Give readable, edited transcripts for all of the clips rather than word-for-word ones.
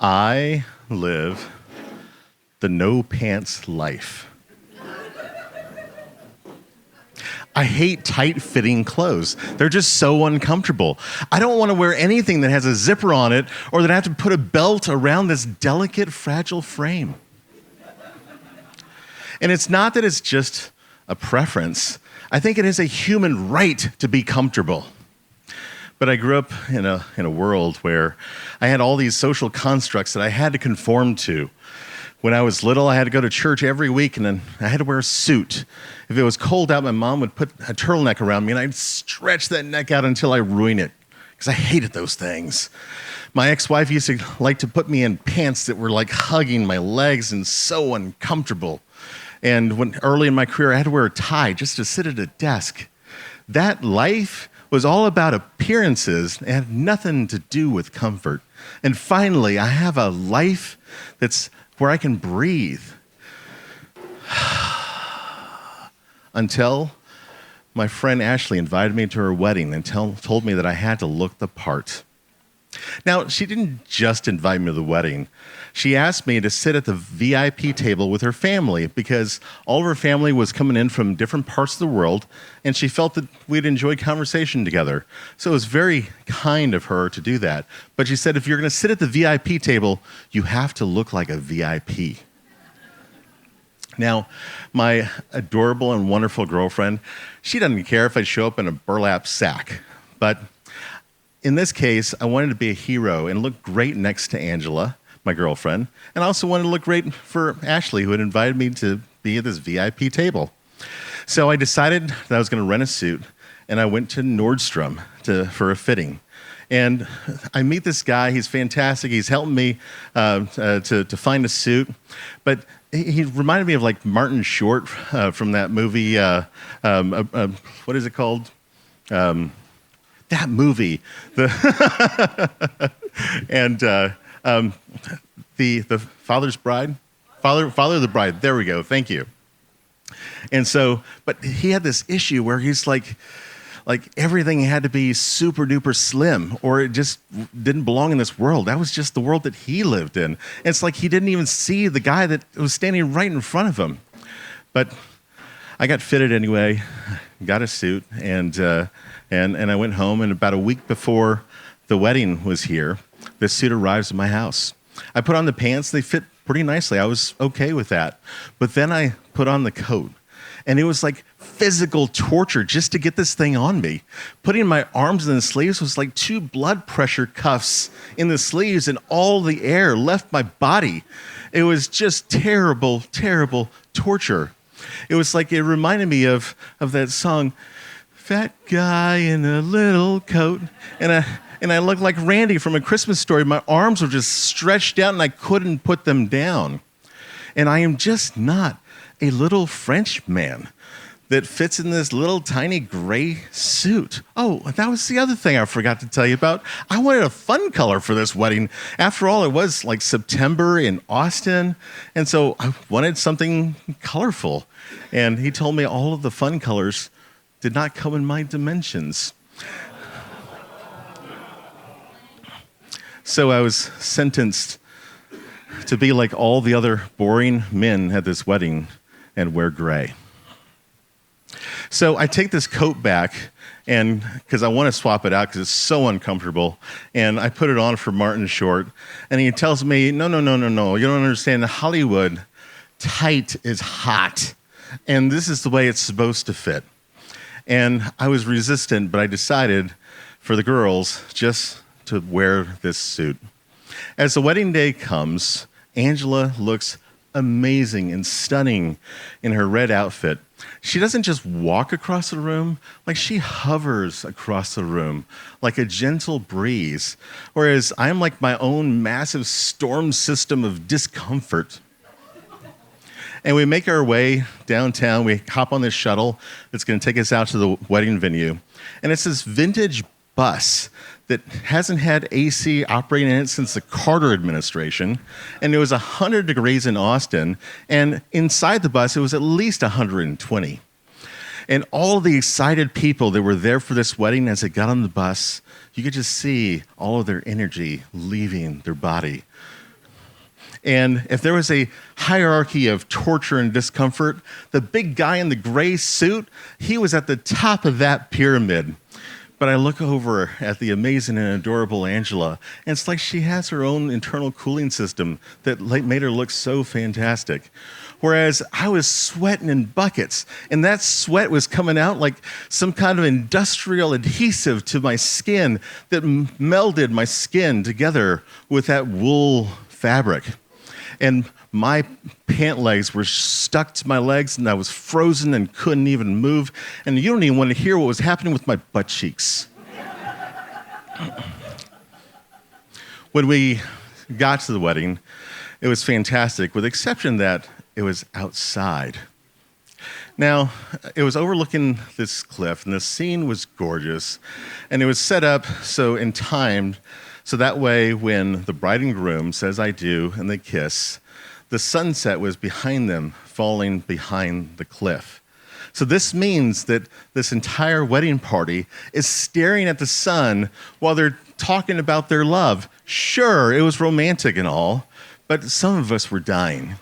I live the no pants life. I hate tight-fitting clothes. They're just so uncomfortable. I don't want to wear anything that has a zipper on it or that I have to put a belt around this delicate, fragile frame. And it's not that it's just a preference. I think it is a human right to be comfortable. But I grew up in a world where I had all these social constructs that I had to conform to. When I was little, I had to go to church every week, and then I had to wear a suit. If it was cold out, my mom would put a turtleneck around me, and I'd stretch that neck out until I ruined it, because I hated those things. My ex-wife used to like to put me in pants that were like hugging my legs and so uncomfortable. And when early in my career, I had to wear a tie just to sit at a desk. That life was all about appearances and had nothing to do with comfort. And finally, I have a life that's where I can breathe. Until my friend Ashley invited me to her wedding and told me that I had to look the part. Now, she didn't just invite me to the wedding. She asked me to sit at the VIP table with her family because all of her family was coming in from different parts of the world, and she felt that we'd enjoy conversation together. So it was very kind of her to do that. But she said, if you're going to sit at the VIP table, you have to look like a VIP. Now, my adorable and wonderful girlfriend, she doesn't care if I show up in a burlap sack. But in this case, I wanted to be a hero and look great next to Angela, my girlfriend, and I also wanted to look great for Ashley, who had invited me to be at this VIP table. So I decided that I was going to rent a suit, and I went to Nordstrom for a fitting. And I meet this guy. He's fantastic. He's helping me to find a suit. But he reminded me of like Martin Short from that movie. What is it called? That movie. And the Father's Bride. Father of the Bride. There we go. Thank you. And so, but he had this issue where he's like everything had to be super duper slim or it just didn't belong in this world. That was just the world that he lived in. And it's like he didn't even see the guy that was standing right in front of him. But I got fitted anyway, got a suit, and I went home, and about a week before the wedding was here, this suit arrives at my house. I put on the pants, they fit pretty nicely. I was okay with that. But then I put on the coat, and it was like physical torture just to get this thing on me. Putting my arms in the sleeves was like 2 blood pressure cuffs in the sleeves, and all the air left my body. It was just terrible, terrible torture. It was like, it reminded me of that song, Fat Guy in a Little Coat. And I looked like Randy from A Christmas Story. My arms were just stretched out and I couldn't put them down. And I am just not a little French man that fits in this little tiny gray suit. Oh, that was the other thing I forgot to tell you about. I wanted a fun color for this wedding. After all, it was like September in Austin. And so I wanted something colorful. And he told me all of the fun colors did not come in my dimensions. So I was sentenced to be like all the other boring men at this wedding and wear gray. So I take this coat back, and because I want to swap it out because it's so uncomfortable, and I put it on for Martin Short, and he tells me, no, you don't understand. In Hollywood, tight is hot, and this is the way it's supposed to fit. And I was resistant, but I decided for the girls just to wear this suit. As the wedding day comes, Angela looks amazing and stunning in her red outfit. She doesn't just walk across the room, like she hovers across the room like a gentle breeze, whereas I'm like my own massive storm system of discomfort. And we make our way downtown. We hop on this shuttle that's going to take us out to the wedding venue. And it's this vintage bus that hasn't had AC operating in it since the Carter administration. And it was 100 degrees in Austin. And inside the bus, it was at least 120. And all the excited people that were there for this wedding, as they got on the bus, you could just see all of their energy leaving their body. And if there was a hierarchy of torture and discomfort, the big guy in the gray suit, he was at the top of that pyramid. But I look over at the amazing and adorable Angela, and it's like she has her own internal cooling system that made her look so fantastic. Whereas I was sweating in buckets, and that sweat was coming out like some kind of industrial adhesive to my skin that melded my skin together with that wool fabric. And my pant legs were stuck to my legs, and I was frozen and couldn't even move. And you don't even want to hear what was happening with my butt cheeks. When we got to the wedding, it was fantastic, with the exception that it was outside. Now, it was overlooking this cliff, and the scene was gorgeous, and it was set up so in time, so that way when the bride and groom says I do and they kiss, the sunset was behind them, falling behind the cliff. So this means that this entire wedding party is staring at the sun while they're talking about their love. Sure, it was romantic and all, but some of us were dying.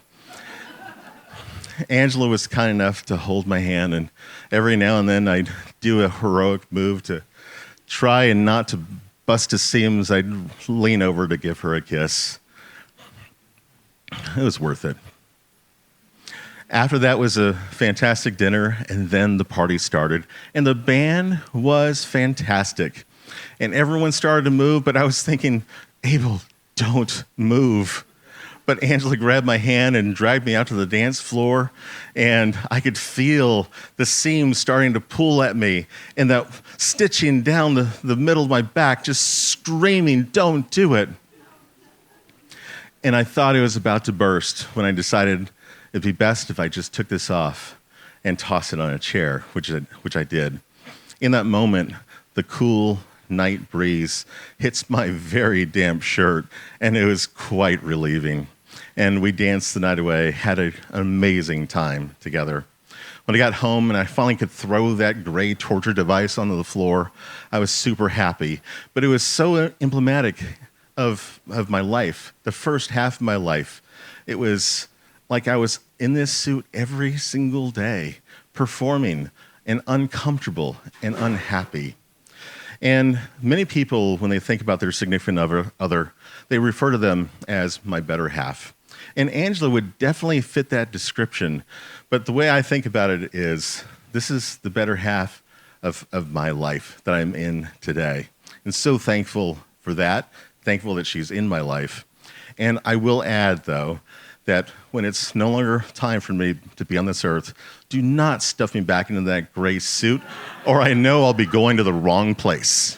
Angela was kind enough to hold my hand, and every now and then I'd do a heroic move to try and not to bust his seams. I'd lean over to give her a kiss. It was worth it. After that was a fantastic dinner, and then the party started, and the band was fantastic. And everyone started to move, but I was thinking, Abel, don't move. But Angela grabbed my hand and dragged me out to the dance floor, and I could feel the seams starting to pull at me and that stitching down the middle of my back, just screaming, don't do it. And I thought it was about to burst when I decided it'd be best if I just took this off and tossed it on a chair, which I did. In that moment, the cool night breeze hits my very damp shirt, and it was quite relieving. And we danced the night away, had an amazing time together. When I got home and I finally could throw that gray torture device onto the floor, I was super happy. But it was so emblematic of my life, the first half of my life. It was like I was in this suit every single day, performing and uncomfortable and unhappy. And many people, when they think about their significant other, they refer to them as my better half. And Angela would definitely fit that description. But the way I think about it is, this is the better half of my life that I'm in today. And so thankful for that, thankful that she's in my life. And I will add, though, that when it's no longer time for me to be on this earth, do not stuff me back into that gray suit, or I know I'll be going to the wrong place.